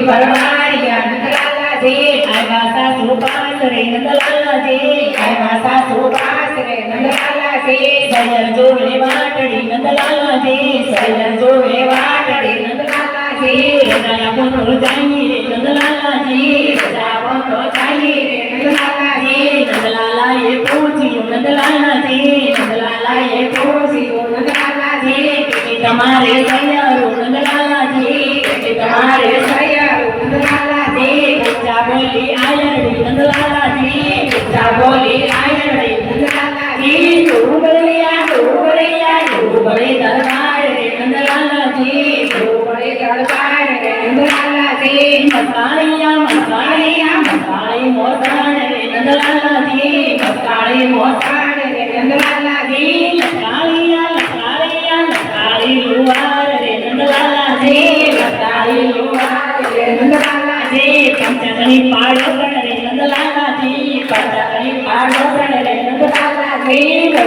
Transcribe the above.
परवारिया नंदलाला जी आया सासू पास रे नंदलाला जी आया सासू पास रे नंदलाला जी सैयर जोड़े वाटड़ी नंदलाला जी सैयर जोड़े वाटड़ी नंदलाला जी राजा बोलो जाई रे नंदलाला जी राजा बोलो जाई रे नंदलाला जी नंदलाला ये पूछियो नंदलाला जी नंदलाला ये पूछियो नंदलाला जी कि तुम्हारे सैयरो नंदलाला जी कि तुम्हारे सैयरो नंदलाला जी बच्चा बोली आयड़ी नंदलाला जी बच्चा बोली आयड़ी नंदलाला जी तू बड़े दरबार रे नंदलाला जी तू बड़े दरबार रे नंदलाला जी मसालिया मसालिया मसाली मोसाण रे नंदलाला जी मसाली मोसाण रे नंदलाला जी मसालिया मसालिया मसाली लुवार रे नंदलाला जी मसाली लुवार रे नंदलाला जी पंचकनी पाड़ो रे नंदलाला जी पंचकनी पाड़ो रे नंदलाला जी।